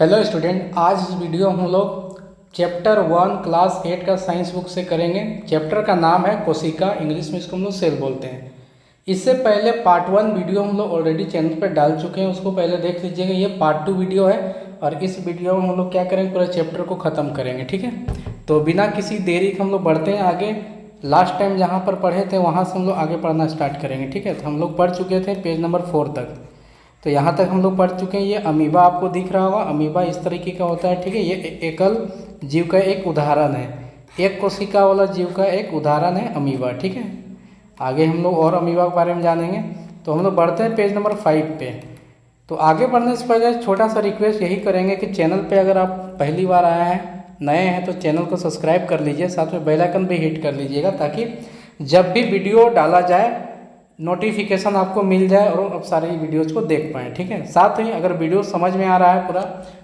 Hello student, आज इस video हम लोग चैप्टर 1 क्लास 8 का साइंस बुक से करेंगे। चैप्टर का नाम है कोशिका, इंग्लिश में इसको हम लोग सेल बोलते हैं। इससे पहले पार्ट 1 वीडियो हम लोग ऑलरेडी चैनल पर डाल चुके हैं, उसको पहले देख लीजिएगा। ये पार्ट 2 वीडियो है और इस वीडियो में हम लोग क्या करेंगे, पूरे चैप्टर को ख़त्म करेंगे। ठीक है, तो बिना किसी देरी के हम लोग बढ़ते हैं आगे। लास्ट टाइम जहाँ पर पढ़े थे वहाँ से हम लोग आगे पढ़ना स्टार्ट करेंगे। ठीक है, तो हम लोग पढ़ चुके थे पेज नंबर 4 तक, तो यहाँ तक हम लोग पढ़ चुके हैं। ये अमीबा आपको दिख रहा होगा। अमीबा इस तरीके का होता है। ठीक है, ये एकल जीव का एक उदाहरण है, एक कोशिका वाला जीव का एक उदाहरण है अमीबा। ठीक है, आगे हम लोग और अमीबा के बारे में जानेंगे। तो हम लोग बढ़ते हैं पेज नंबर 5 पे। तो आगे बढ़ने से पहले छोटा सा रिक्वेस्ट यही करेंगे कि चैनल पे अगर आप पहली बार आए हैं, नए हैं, तो चैनल को सब्सक्राइब कर लीजिए, साथ में बेल आइकन भी हिट कर लीजिएगा, ताकि जब भी वीडियो डाला जाए नोटिफिकेशन आपको मिल जाए और आप सारे वीडियोज़ को देख पाएँ। ठीक है, साथ ही अगर वीडियो समझ में आ रहा है, पूरा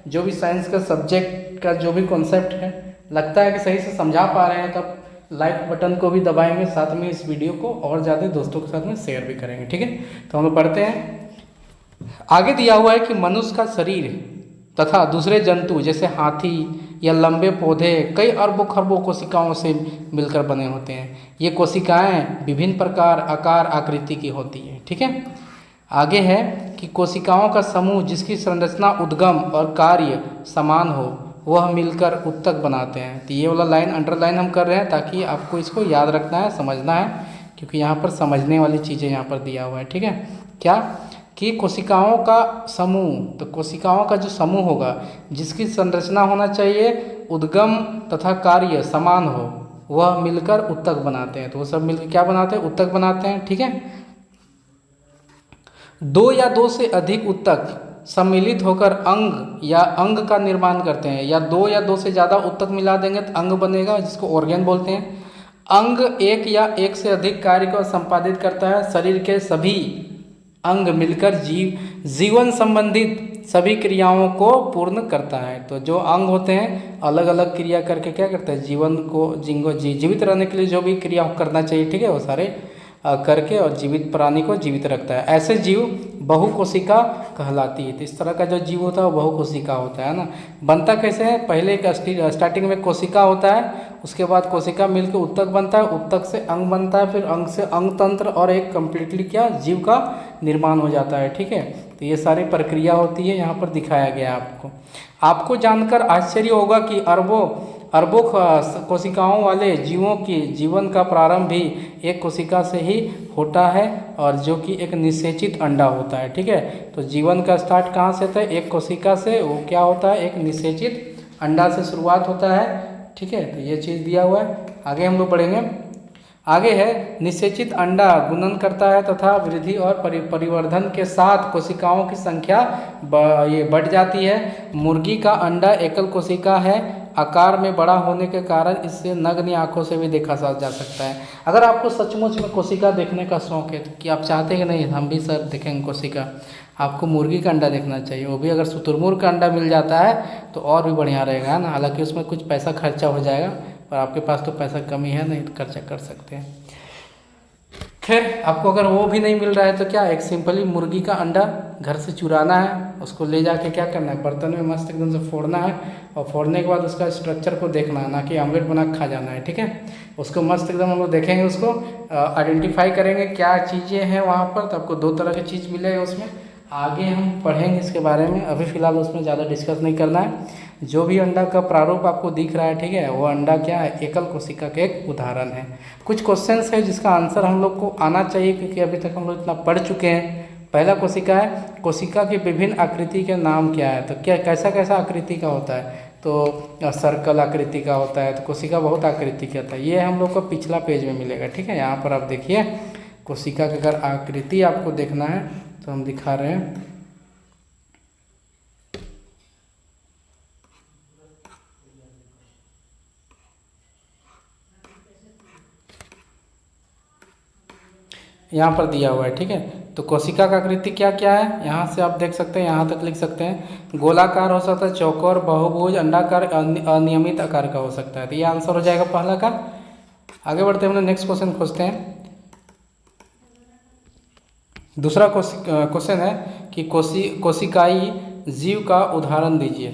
जो भी साइंस का सब्जेक्ट का जो भी कॉन्सेप्ट है, लगता है कि सही से समझा पा रहे हैं, तब लाइक बटन को भी दबाएंगे, साथ में इस वीडियो को और ज़्यादा दोस्तों के साथ में शेयर भी करेंगे। ठीक है, तो हम लोग पढ़ते हैं। आगे दिया हुआ है कि मनुष्य का शरीर तथा दूसरे जंतु जैसे हाथी या लंबे पौधे कई अरबों खरबों कोशिकाओं से मिलकर बने होते हैं। ये कोशिकाएं विभिन्न प्रकार, आकार, आकृति की होती हैं। ठीक है, आगे है कि कोशिकाओं का समूह जिसकी संरचना, उद्गम और कार्य समान हो, वह मिलकर उत्तक बनाते हैं। तो ये वाला लाइन अंडरलाइन हम कर रहे हैं ताकि आपको इसको याद रखना है, समझना है, क्योंकि यहाँ पर समझने वाली चीज़ें यहाँ पर दिया हुआ है। ठीक है, क्या कि कोशिकाओं का समूह, तो कोशिकाओं का जो समूह होगा जिसकी संरचना होना चाहिए, उद्गम तथा कार्य समान हो, वह मिलकर उत्तक बनाते हैं। तो वो सब मिलकर क्या बनाते हैं, उत्तक बनाते हैं। ठीक है, दो या दो से अधिक उत्तक सम्मिलित होकर अंग या अंग का निर्माण करते हैं, या दो या दो से ज़्यादा उत्तक मिला देंगे तो अंग बनेगा, जिसको ऑर्गेन बोलते हैं। अंग एक या एक से अधिक कार्य को संपादित करता है। शरीर के सभी अंग मिलकर जीवन संबंधित सभी क्रियाओं को पूर्ण करता है। तो जो अंग होते हैं अलग अलग क्रिया करके क्या करते हैं, जीवन को जीवित रहने के लिए जो भी क्रिया करना चाहिए, ठीक है, वो सारे करके और जीवित प्राणी को जीवित रखता है। ऐसे जीव बहुकोशिका कहलाती है। तो इस तरह का जो जीव होता है वो बहुकोशिका होता है ना। बनता कैसे है, पहले एक स्टार्टिंग में कोशिका होता है, उसके बाद कोशिका मिलकर उत्तक बनता है, उत्तक से अंग बनता है, फिर अंग से अंग तंत्र और एक कंप्लीटली क्या जीव का निर्माण हो जाता है। ठीक है, तो ये सारी प्रक्रिया होती है, यहाँ पर दिखाया गया है आपको जानकर आश्चर्य होगा कि अरबों कोशिकाओं वाले जीवों की जीवन का प्रारंभ भी एक कोशिका से ही होता है, और जो कि एक निषेचित अंडा होता है। ठीक है, तो जीवन का स्टार्ट कहाँ से था, एक कोशिका से। वो क्या होता है, एक निषेचित अंडा से शुरुआत होता है। ठीक है, तो ये चीज़ दिया हुआ है। आगे हम लोग पढ़ेंगे। आगे है, निषेचित अंडा गुणन करता है तथा वृद्धि और परिवर्धन के साथ कोशिकाओं की संख्या ये बढ़ जाती है। मुर्गी का अंडा एकल कोशिका है, आकार में बड़ा होने के कारण इससे नग्न आंखों से भी देखा जा सकता है। अगर आपको सचमुच में कोशिका देखने का शौक है, तो कि आप चाहते हैं कि नहीं हम भी सर देखेंगे कोशिका, आपको मुर्गी का अंडा देखना चाहिए। वो भी अगर शुतुरमुर्ग का अंडा मिल जाता है तो और भी बढ़िया रहेगा ना। हालांकि उसमें कुछ पैसा खर्चा हो जाएगा, पर आपके पास तो पैसा कम ही है, नहीं तो खर्चा कर सकते हैं। खैर, आपको अगर वो भी नहीं मिल रहा है तो क्या, एक सिंपली मुर्गी का अंडा घर से चुराना है, उसको ले जाके क्या करना है, बर्तन में मस्त एकदम से फोड़ना है, और फोड़ने के बाद उसका स्ट्रक्चर को देखना है, ना कि ऑमलेट बना खा जाना है। ठीक है, उसको मस्त एकदम हम लोग देखेंगे, उसको आइडेंटिफाई करेंगे क्या चीज़ें हैं वहाँ पर। तो आपको दो तरह की चीज़ मिलेगा उसमें। आगे हम पढ़ेंगे इसके बारे में, अभी फ़िलहाल उसमें ज़्यादा डिस्कस नहीं करना है। जो भी अंडा का प्रारूप आपको दिख रहा है, ठीक है, वो अंडा क्या है, एकल कोशिका का एक उदाहरण है। कुछ क्वेश्चंस है जिसका आंसर हम लोग को आना चाहिए, क्योंकि अभी तक हम लोग इतना पढ़ चुके हैं। पहला कोशिका है, कोशिका की विभिन्न आकृति के नाम क्या है। तो क्या कैसा कैसा आकृति का होता है, तो सर्कल आकृति का होता है, तो कोशिका बहुत आकृति का होता है। ये हम लोग को पिछला पेज में मिलेगा। ठीक है, यहाँ पर आप देखिए, कोशिका की अगर आकृति आपको देखना है तो हम दिखा रहे हैं। यहाँ पर दिया हुआ है। ठीक है, तो कोशिका का आकृति क्या क्या है, यहाँ से आप देख सकते हैं, यहाँ तक लिख सकते हैं। गोलाकार हो सकता है, चौकोर, बहुभुज, अंडाकार, अनियमित आकार का हो सकता है। तो ये आंसर हो जाएगा पहला का। आगे बढ़ते हैं, हम लोग नेक्स्ट क्वेश्चन खोजते हैं। दूसरा क्वेश्चन है कि कोशिकाई जीव का उदाहरण दीजिए।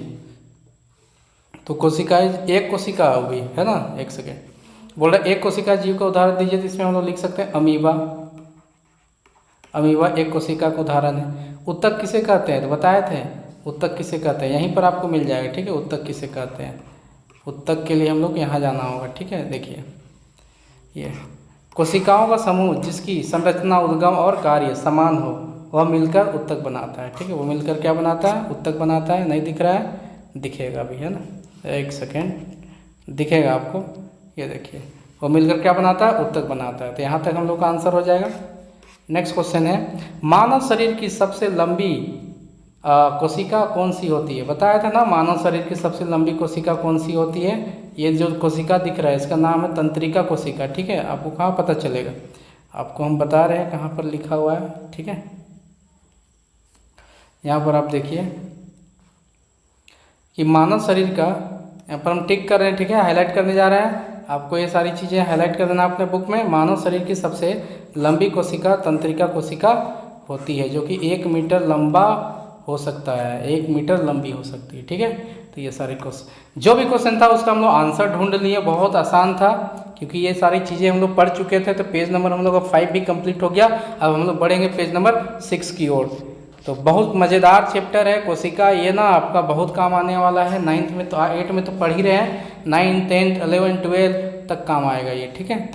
तो कोशिकाएं, एक कोशिका हो गई है ना, एक सेकेंड बोल रहे एक कोशिका जीव का उदाहरण दीजिए, तो इसमें हम लोग लिख सकते हैं अमीबा। अमीबा एक कोशिका का उदाहरण है। उत्तक किसे कहते हैं, तो बताए थे उत्तक किसे कहते हैं, यहीं पर आपको मिल जाएगा। ठीक है, उत्तक किसे कहते हैं, उत्तक के लिए हम लोग यहाँ जाना होगा। ठीक है, देखिए ये कोशिकाओं का समूह जिसकी संरचना, उद्गम और कार्य समान हो, वह मिलकर उत्तक बनाता है। ठीक है, वो मिलकर क्या बनाता है, उत्तक बनाता है। नहीं दिख रहा है, दिखेगा अभी, है ना, एक सेकेंड दिखेगा आपको, ये देखिए, वो मिलकर क्या बनाता है, उत्तक बनाता है। तो यहाँ तक हम लोग का आंसर हो जाएगा। नेक्स्ट क्वेश्चन है, मानव शरीर की सबसे लंबी कोशिका कौन सी होती है। बताया था ना, मानव शरीर की सबसे लंबी कोशिका कौन सी होती है। ये जो कोशिका दिख रहा है इसका नाम है तंत्रिका कोशिका। ठीक है, आपको कहाँ पता चलेगा, आपको हम बता रहे हैं कहाँ पर लिखा हुआ है। ठीक है, यहाँ पर आप देखिए कि मानव शरीर का, यहाँ पर हम टिक कर रहे हैं। ठीक है, हाईलाइट करने जा रहे हैं, आपको ये सारी चीज़ें हाईलाइट कर देना अपने बुक में। मानव शरीर की सबसे लंबी कोशिका तंत्रिका कोशिका होती है, जो कि 1 मीटर लंबा हो सकता है, 1 मीटर लंबी हो सकती है। ठीक है, तो ये सारे क्वेश्चन, जो भी क्वेश्चन था उसका हम लोग आंसर ढूंढ लिए, बहुत आसान था क्योंकि ये सारी चीज़ें हम लोग पढ़ चुके थे। तो पेज नंबर हम लोग का 5 भी कंप्लीट हो गया। अब हम लोग बढ़ेंगे पेज नंबर 6 की ओर। तो बहुत मज़ेदार चैप्टर है कोशिका, ये ना आपका बहुत काम आने वाला है। 9th में तो 8 में तो पढ़ ही रहे हैं, 9, 10, 11, 12 तक काम आएगा ये। ठीक है,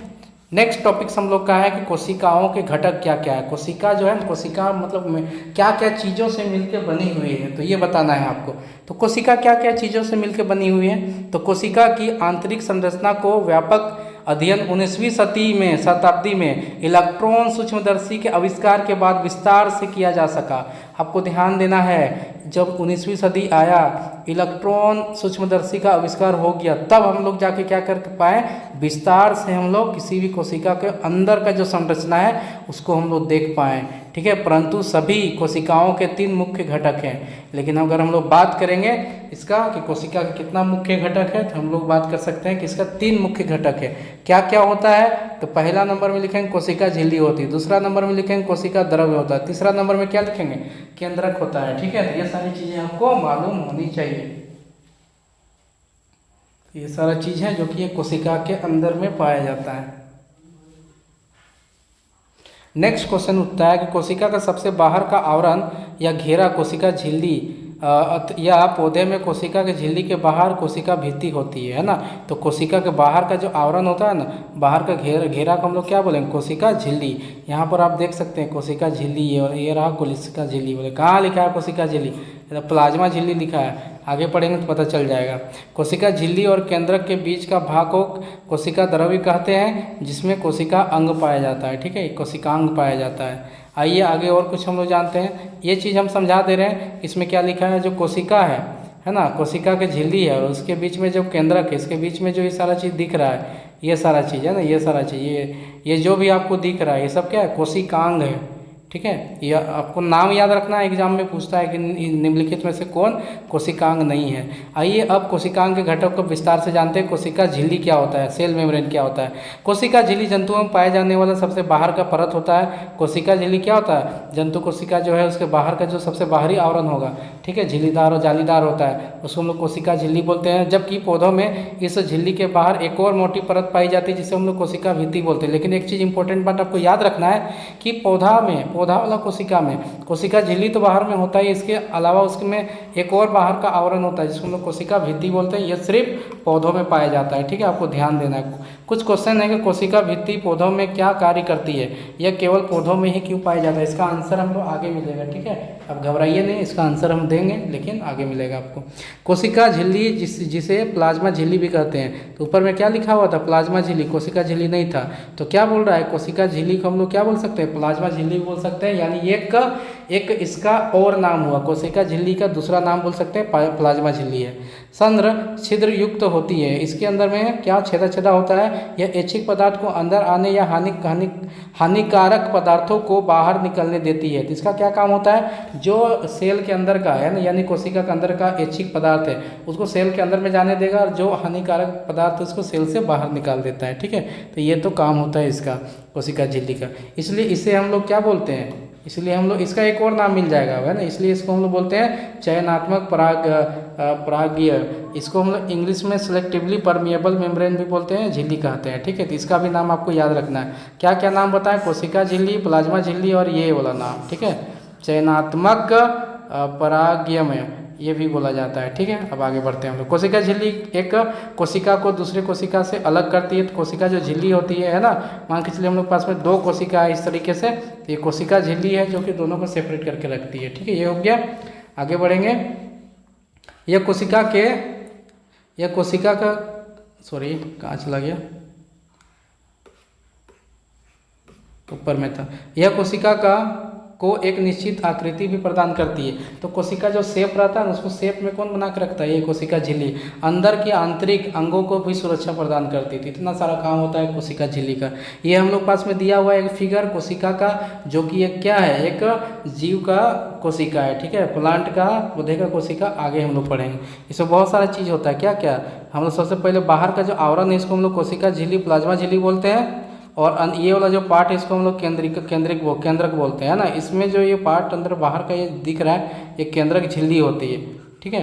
नेक्स्ट टॉपिक्स हम लोग का है कि कोशिकाओं के घटक क्या क्या है। कोशिका जो है ना, कोशिका मतलब क्या क्या चीज़ों से मिलकर बनी हुई है, तो ये बताना है आपको। तो कोशिका क्या क्या चीज़ों से मिलकर बनी हुई है, तो कोशिका की आंतरिक संरचना को व्यापक अध्ययन 19वीं शताब्दी में इलेक्ट्रॉन सूक्ष्मदर्शी के आविष्कार के बाद विस्तार से किया जा सका। आपको ध्यान देना है, जब 19वीं सदी आया, इलेक्ट्रॉन सूक्ष्मदर्शी का आविष्कार हो गया, तब हम लोग जाके क्या कर पाए, विस्तार से हम लोग किसी भी कोशिका के अंदर का जो संरचना है उसको हम लोग देख पाएँ। ठीक है, परंतु सभी कोशिकाओं के 3 मुख्य घटक हैं। लेकिन अगर हम लोग बात करेंगे इसका कि कोशिका का कितना मुख्य घटक है, तो हम लोग बात कर सकते हैं कि इसका 3 मुख्य घटक है। क्या क्या होता है, तो पहला नंबर में लिखेंगे कोशिका झिल्ली होती है, दूसरा नंबर में लिखेंगे कोशिका द्रव्य होता है, तीसरा नंबर में क्या लिखेंगे, केंद्रक होता है। ठीक है, तो ये सारी चीज़ें आपको मालूम होनी चाहिए। ये सारा चीज़ है जो कि कोशिका के अंदर में पाया जाता है। नेक्स्ट क्वेश्चन उठता है कि कोशिका का सबसे बाहर का आवरण या घेरा कोशिका झिल्ली या पौधे में कोशिका के झिल्ली के बाहर कोशिका भित्ति होती है ना। तो कोशिका के बाहर का जो आवरण होता है ना, बाहर का घेरा को हम लोग क्या बोलेंगे, कोशिका झिल्ली। यहाँ पर आप देख सकते हैं कोशिका झिल्ली, ये रहा कोशिका झिल्ली। बोले कहाँ लिखा है कोशिका झिल्ली, प्लाज्मा झिल्ली लिखा है, आगे पढ़ेंगे तो पता चल जाएगा। कोशिका झिल्ली और केंद्रक के बीच का भाग को कोशिका द्रव्य कहते हैं, जिसमें कोशिका अंग पाया जाता है। ठीक है, कोशिकांग पाया जाता है। आइए आगे और कुछ हम लोग जानते हैं। ये चीज़ हम समझा दे रहे हैं, इसमें क्या लिखा है, जो कोशिका है ना, कोशिका के झिल्ली है और उसके बीच में जो केंद्रक है, इसके बीच में जो ये सारा चीज़ दिख रहा है, ये सारा चीज़ है ना, ये सारा चीज़, ये जो भी आपको दिख रहा है, ये सब क्या है, कोशिकांग है। ठीक है, यह आपको नाम याद रखना है, एग्जाम में पूछता है कि निम्नलिखित में से कौन कोशिकांग नहीं है। आइए अब कोशिकांग के घटक को विस्तार से जानते हैं। कोशिका झिल्ली क्या होता है, सेल मेम्ब्रेन क्या होता है। कोशिका झिल्ली जंतुओं में पाए जाने वाला सबसे बाहर का परत होता है। कोशिका झिल्ली क्या होता है, जंतु कोशिका जो है उसके बाहर का जो सबसे बाहरी आवरण होगा, ठीक है, झिल्लीदार और जालीदार होता है, उसको हम लोग कोशिका झिल्ली बोलते हैं। जबकि पौधों में इस झिल्ली के बाहर एक और मोटी परत पाई जाती है जिसे हम लोग कोशिका भित्ति बोलते हैं। लेकिन एक चीज़ इंपॉर्टेंट बात आपको याद रखना है कि पौधा वाला कोशिका में कोशिका झिल्ली तो बाहर में होता है, इसके अलावा उसमें एक और बाहर का आवरण होता है जिसको हम लोग कोशिका भित्ति बोलते हैं। यह सिर्फ पौधों में पाया जाता है। ठीक है, आपको ध्यान देना है। कुछ क्वेश्चन है कि कोशिका भित्ति पौधों में क्या कार्य करती है, यह केवल पौधों में ही क्यों पाया जाता है, इसका आंसर हमको आगे मिलेगा। ठीक है, अब घबराइए नहीं, इसका आंसर हम देंगे लेकिन आगे मिलेगा आपको। कोशिका झिल्ली जिसे प्लाज्मा झिल्ली भी कहते हैं, तो ऊपर में क्या लिखा हुआ था, प्लाज्मा झिल्ली, कोशिका झिल्ली नहीं था। तो क्या बोल रहा है, कोशिका झिल्ली को हम लोग क्या बोल सकते हैं, प्लाज्मा झिल्ली बोल सकते हैं। यानी एक इसका और नाम हुआ, कोशिका झिल्ली का दूसरा नाम बोल सकते हैं प्लाज्मा झिल्ली है। संद्र छिद्र युक्त होती है, इसके अंदर में क्या छेदा होता है, यह ऐच्छिक पदार्थ को अंदर आने या हानिकारक पदार्थों को बाहर निकलने देती है। तो इसका क्या काम होता है, जो सेल के अंदर का है ना, यानी कोशिका के अंदर का ऐच्छिक पदार्थ है उसको सेल के अंदर में जाने देगा और जो हानिकारक पदार्थ है उसको सेल से बाहर निकाल देता है। ठीक है, तो ये तो काम होता है इसका कोशिका झिल्ली का, इसलिए इसे हम लोग क्या बोलते हैं, इसलिए हम लोग इसका एक और नाम मिल जाएगा, है ना, इसलिए इसको हम लोग बोलते हैं चयनात्मक परागीय। इसको हम लोग इंग्लिश में सिलेक्टिवली परमिएबल मेम्ब्रेन भी बोलते हैं, झिल्ली कहते हैं, ठीक है। तो इसका भी नाम आपको याद रखना है। क्या क्या नाम बताएं? कोशिका झिल्ली, प्लाज्मा झिल्ली और ये वाला नाम, ठीक है, चयनात्मक परागीयमय, ये भी बोला जाता है, ठीक है। अब आगे बढ़ते हैं हम लोग। कोशिका झिल्ली एक कोशिका को दूसरे कोशिका से अलग करती है। तो कोशिका जो झिल्ली होती है ना, मान के चलिए हम लोग पास में दो कोशिका है इस तरीके से, तो ये कोशिका झिल्ली है जो कि दोनों को सेपरेट करके रखती है, ठीक है। ये हो गया। आगे बढ़ेंगे। यह कोशिका का सॉरी कहाँ चला गया, ऊपर में था। यह कोशिका को एक निश्चित आकृति भी प्रदान करती है। तो कोशिका जो शेप रहता है ना, उसको शेप में कौन बना के रखता है? ये कोशिका झिल्ली। अंदर की आंतरिक अंगों को भी सुरक्षा प्रदान करती थी। इतना सारा काम होता है कोशिका झिल्ली का। ये हम लोग पास में दिया हुआ है एक फिगर कोशिका का, जो कि एक क्या है, एक जीव का कोशिका है, ठीक है, प्लांट का, पौधे का कोशिका। आगे हम लोग पढ़ेंगे। इसमें बहुत सारा चीज़ होता है। क्या क्या? हम लोग सबसे पहले बाहर का जो आवरण है, इसको हम लोग कोशिका झिल्ली, प्लाज्मा झिल्ली बोलते हैं। और ये वाला जो पार्ट है, इसको हम लोग केंद्रक बोलते हैं ना। इसमें जो ये पार्ट अंदर बाहर का ये दिख रहा है, ये केंद्रक झिल्ली होती है, ठीक है।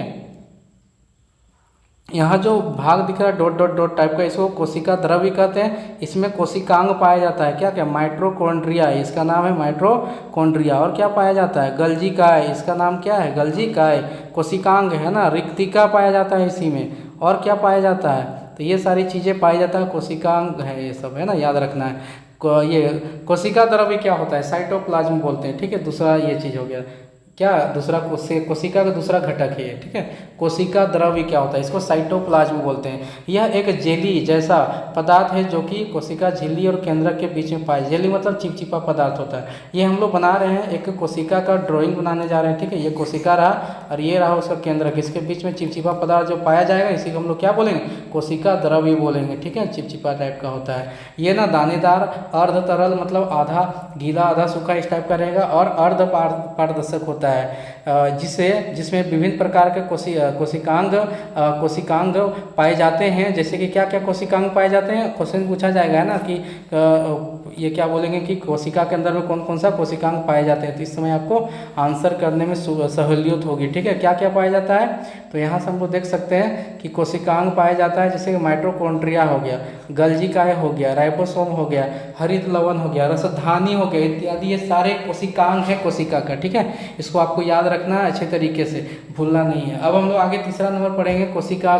यहाँ जो भाग दिख रहा है डॉट डॉट डॉट टाइप का, इसको कोशिका द्रव्य कहते हैं। इसमें कोशिकांग पाया जाता है। क्या क्या? माइटोकॉन्ड्रिया, इसका नाम है माइटोकॉन्ड्रिया। और क्या पाया जाता है? गल्जी काय, इसका नाम क्या है? गल्जी काय। कोशिकांग है ना, रिक्तिका पाया जाता है इसी में। और क्या पाया जाता है? तो ये सारी चीज़ें पाई जाता है, कोशिकांग है ये सब, है ना, याद रखना है। ये कोशिका द्रव्य क्या होता है? साइटोप्लाज्म बोलते हैं, ठीक है। दूसरा ये चीज़ हो गया। क्या दूसरा कोशिका का दूसरा घटक है, ठीक है। कोशिका द्रव्य क्या होता है? इसको साइटोप्लाज्म बोलते हैं। यह एक जेली जैसा पदार्थ है जो कि कोशिका झिल्ली और केंद्रक के बीच में पाए। जेली मतलब चिपचिपा पदार्थ होता है। ये हम लोग बना रहे हैं, एक कोशिका का ड्राइंग बनाने जा रहे हैं, ठीक है। ये कोशिका रहा और ये रहा उसका केंद्रक। इसके बीच में चिपचिपा पदार्थ जो पाया जाएगा, इसी को हम लोग क्या बोलेंगे? कोशिका द्रव्य बोलेंगे, ठीक है। चिपचिपा टाइप का होता है ये ना, दानेदार, अर्ध तरल मतलब आधा गीला आधा सूखा इस टाइप का रहेगा, और अर्ध पारदर्शक होता है, जिसमें विभिन्न प्रकार के कोशिकांग पाए जाते हैं। जैसे कि क्या क्या कोशिकांग पाए जाते हैं? क्वेश्चन पूछा जाएगा, है ना, कि ये क्या बोलेंगे कि कोशिका के अंदर में कौन कौन सा कोशिकांग पाए जाते हैं। तो इस समय आपको आंसर करने में सहूलियत होगी, ठीक है। क्या क्या पाया जाता है? तो यहाँ से हम लोग देख सकते हैं कि कोशिकांग पाया जाता है, जैसे कि माइटोकॉन्ड्रिया हो गया, गल्जी काय हो गया, राइबोसोम हो गया, हरित लवण हो गया, रसधानी हो गया इत्यादि। ये सारे कोशिकांग है कोशिका का, ठीक है। इसको आपको याद रखना है अच्छे तरीके से, भूलना नहीं है। अब हम लोग आगे तीसरा नंबर पढ़ेंगे कोशिका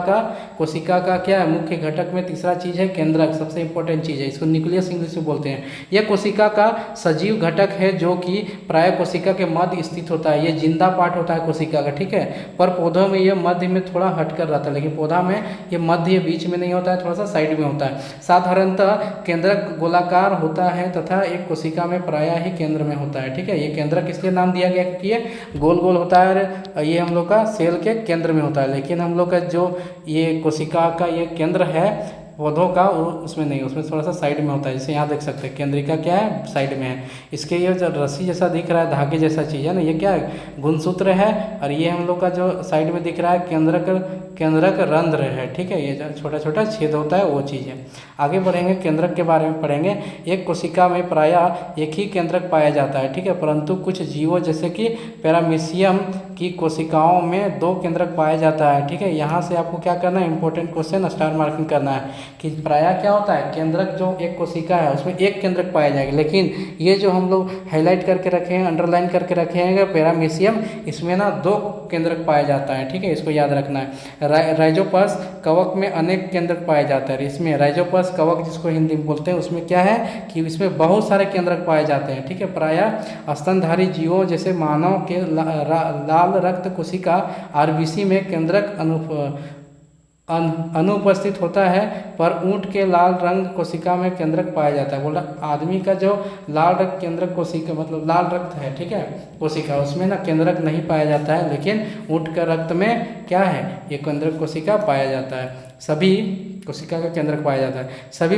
का क्या है? मुख्य घटक में तीसरा चीज़ है केंद्रक, सबसे इंपॉर्टेंट चीज़ है। इसको न्यूक्लियस इंग्लिश में बोलते हैं। यह कोशिका का सजीव घटक है जो कि प्राय कोशिका के मध्य स्थित होता है। ये जिंदा पार्ट होता है कोशिका का, ठीक है। पर पौधों में ये मध्य में थोड़ा हटकर रहता है, लेकिन पौधा में ये मध्य बीच में नहीं होता है, थोड़ा सा साइड में होता है। साधारणतः केंद्रक गोलाकार होता है तथा एक कोशिका में प्रायः ही केंद्र में होता है, ठीक है। ये केंद्रक इसलिए नाम दिया गया क्योंकि ये गोल गोल होता है। ये हम लोग का सेल के केंद्र में होता है, लेकिन हम लोग का जो ये कोशिका का ये केंद्र है पौधों का, उसमें नहीं, उसमें थोड़ा सा साइड में होता है। जैसे यहाँ देख सकते हैं केंद्रिका क्या है? साइड में है। इसके ये जो रस्सी जैसा दिख रहा है, धागे जैसा चीज़ है ना, ये क्या है? गुणसूत्र है। और ये हम लोग का जो साइड में दिख रहा है केंद्रक रंध्र है, ठीक है। ये जो छोटा छोटा छेद होता है वो चीज़ है। आगे बढ़ेंगे, केंद्रक के बारे में पढ़ेंगे। एक कोशिका में प्रायः एक ही केंद्रक पाया जाता है, ठीक है। परंतु कुछ जीवों जैसे कि पैरामीशियम की कोशिकाओं में 2 केंद्रक पाया जाता है, ठीक है। यहाँ से आपको क्या करना है? इंपॉर्टेंट क्वेश्चन स्टार मार्किंग करना है कि प्रायः क्या होता है? केंद्रक जो एक कोशिका है उसमें एक केंद्रक पाया जाएगा, लेकिन ये जो हम लोग हाईलाइट करके रखे हैं, अंडरलाइन करके रखे हैं पैरामीशियम, इसमें ना 2 केंद्रक पाया जाता है, ठीक है। इसको याद रखना है। राइजोपस कवक में अनेक केंद्रक पाए जाते हैं। इसमें राइजोपस कवक जिसको हिंदी में बोलते हैं, उसमें क्या है कि इसमें बहुत सारे केंद्रक पाए जाते हैं, ठीक है। प्रायः स्तनधारी जीवों जैसे मानव के लाल रक्त कोशिका आरबीसी में केंद्रक अनुपस्थित होता है, पर ऊंट के लाल रंग कोशिका में केंद्रक पाया जाता है। बोला आदमी का जो लाल रक्त केंद्रक कोशिका मतलब लाल रक्त है, ठीक है, कोशिका, उसमें ना केंद्रक नहीं पाया जाता है, लेकिन ऊंट का रक्त में क्या है? ये केंद्रक कोशिका पाया जाता है। सभी कोशिका का केंद्रक पाया जाता है। सभी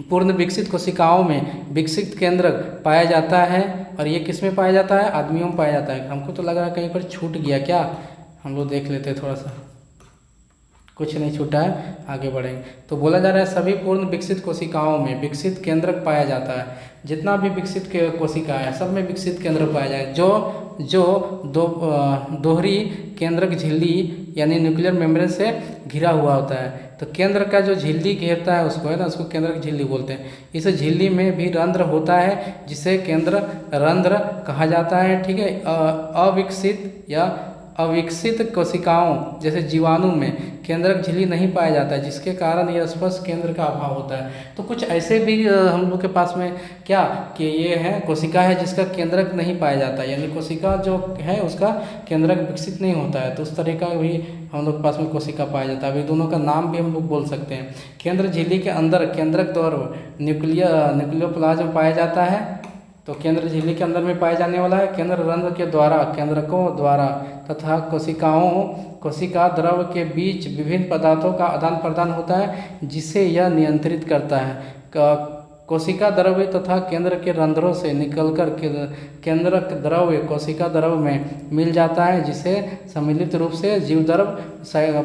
पूर्ण विकसित कोशिकाओं में विकसित केंद्रक पाया जाता है। और ये किस में पाया जाता है? आदमियों में पाया जाता है। हमको तो लग रहा है कहीं पर छूट गया क्या, हम लोग देख लेते हैं थोड़ा सा। कुछ नहीं छूटा है, आगे बढ़ेंगे। तो बोला जा रहा है सभी पूर्ण विकसित कोशिकाओं में विकसित केंद्रक पाया जाता है। जितना भी विकसित कोशिका है सब में विकसित केंद्रक पाया जाए, जो दोहरी केंद्रक झिल्ली यानी न्यूक्लियर मेम्ब्रेन से घिरा हुआ होता है। तो केंद्र का जो झिल्ली घेरता है उसको है ना, उसको केंद्रक झिल्ली बोलते हैं। इस झिल्ली में भी रंध्र होता है जिसे केंद्र रंध्र कहा जाता है, ठीक है। अविकसित या अविकसित कोशिकाओं जैसे जीवाणु में केंद्रक झिल्ली नहीं पाया जाता है, जिसके कारण यह स्पष्ट केंद्र का अभाव होता है। तो कुछ ऐसे भी हम लोग के पास में क्या कि ये है कोशिका है जिसका केंद्रक नहीं पाया जाता है, यानी कोशिका जो है उसका केंद्रक विकसित नहीं होता है। तो उस तरह का भी हम लोग के पास में कोशिका पाया जाता है। अभी दोनों का नाम भी हम लोग बोल सकते हैं। केंद्र झिल्ली के अंदर केंद्रक द्वारा न्यूक्लियोप्लाज्म पाया जाता है। तो केंद्र झिल्ली के अंदर में पाया जाने वाला है केंद्र रंध्र के द्वारा, केंद्रकों द्वारा तथा कोशिका द्रव के बीच विभिन्न पदार्थों का आदान प्रदान होता है जिसे यह नियंत्रित करता है। कोशिका द्रव तथा केंद्र के रंध्रों से निकलकर केंद्रक द्रव कोशिका द्रव में मिल जाता है, जिसे सम्मिलित रूप से जीव द्रव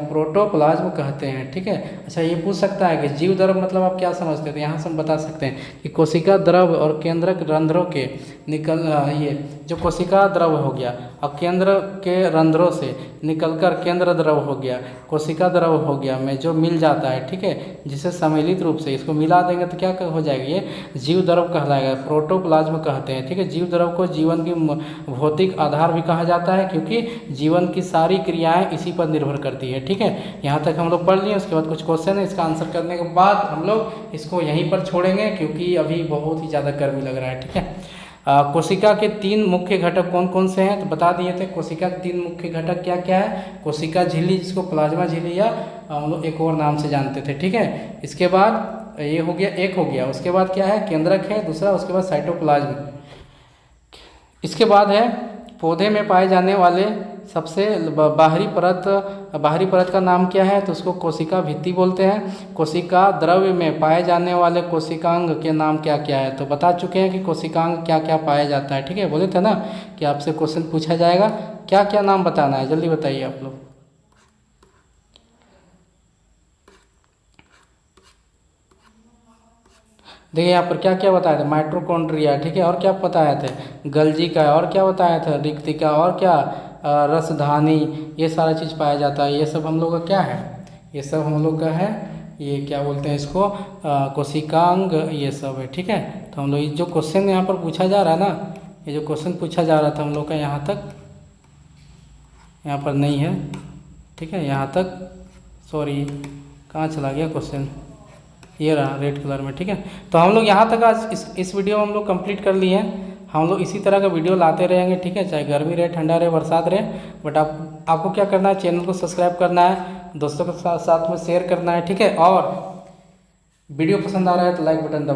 प्रोटोप्लाज्म कहते हैं, ठीक है। अच्छा, ये पूछ सकता है कि जीव द्रव मतलब आप क्या समझते हैं, तो यहाँ से हम बता सकते हैं कि कोशिका द्रव और केंद्रक रंध्रों के ये जो कोशिका द्रव हो गया और केंद्र के रंध्रों से निकलकर केंद्र द्रव हो गया, कोशिका द्रव हो गया में जो मिल जाता है, ठीक है, जिसे सम्मिलित रूप से इसको मिला देंगे तो क्या हो जाएगा, ये जीव द्रव कहलाएगा, प्रोटोप्लाज्म कहते हैं, ठीक है। जीव द्रव को जीवन की भौतिक आधार भी कहा जाता है क्योंकि जीवन की सारी क्रियाएं इसी पर निर्भर करती है, ठीक है। यहाँ तक हम लोग पढ़ लिए। उसके बाद कुछ क्वेश्चन है, इसका आंसर करने के बाद हम लोग इसको यहीं पर छोड़ेंगे क्योंकि अभी बहुत ही ज़्यादा गर्मी लग रहा है, ठीक है। कोशिका के 3 मुख्य घटक कौन कौन से हैं, तो बता दिए थे। कोशिका के 3 मुख्य घटक क्या क्या है, कोशिका झिल्ली जिसको प्लाज्मा झिल्ली या हम लोग एक और नाम से जानते थे, ठीक है। इसके बाद ये हो गया, एक हो गया। उसके बाद क्या है, केंद्रक है दूसरा। उसके बाद साइटोप्लाज्म। इसके बाद है पौधे में पाए जाने वाले सबसे बाहरी परत का नाम क्या है, तो उसको कोशिका भित्ति बोलते हैं। कोशिका द्रव्य में पाए जाने वाले कोशिकांग के नाम क्या क्या है, तो बता चुके हैं कि कोशिकांग क्या क्या पाया जाता है, ठीक है। बोले थे ना कि आपसे क्वेश्चन पूछा जाएगा, क्या क्या नाम बताना है, जल्दी बताइए आप लोग। देखिए यहाँ पर क्या क्या बताया था, माइटोकॉन्ड्रिया, ठीक है। और क्या बताया थे, गल्जी का, और क्या बताया था, रिक्तिका, और क्या रसधानी, ये सारा चीज़ पाया जाता है। ये सब हम लोग का क्या है, ये सब हम लोग का है, ये क्या बोलते हैं इसको, कोशिकांग, ये सब है, ठीक है। तो हम लोग जो क्वेश्चन यहाँ पर पूछा जा रहा है ना, ये जो क्वेश्चन पूछा जा रहा था हम लोग का यहाँ तक, यहाँ पर नहीं है, ठीक है। यहाँ तक, सॉरी कहाँ चला गया क्वेश्चन, ये रहा रेड कलर में, ठीक है। तो हम लोग यहाँ तक आज इस वीडियो में हम लोग कंप्लीट कर लिए हैं। हम लोग इसी तरह का वीडियो लाते रहेंगे, ठीक है, चाहे गर्मी रहे, ठंडा रहे, बरसात रहे। बट आपको क्या करना है, चैनल को सब्सक्राइब करना है, दोस्तों के साथ में शेयर करना है, ठीक है। और वीडियो पसंद आ रहा है तो लाइक बटन दबा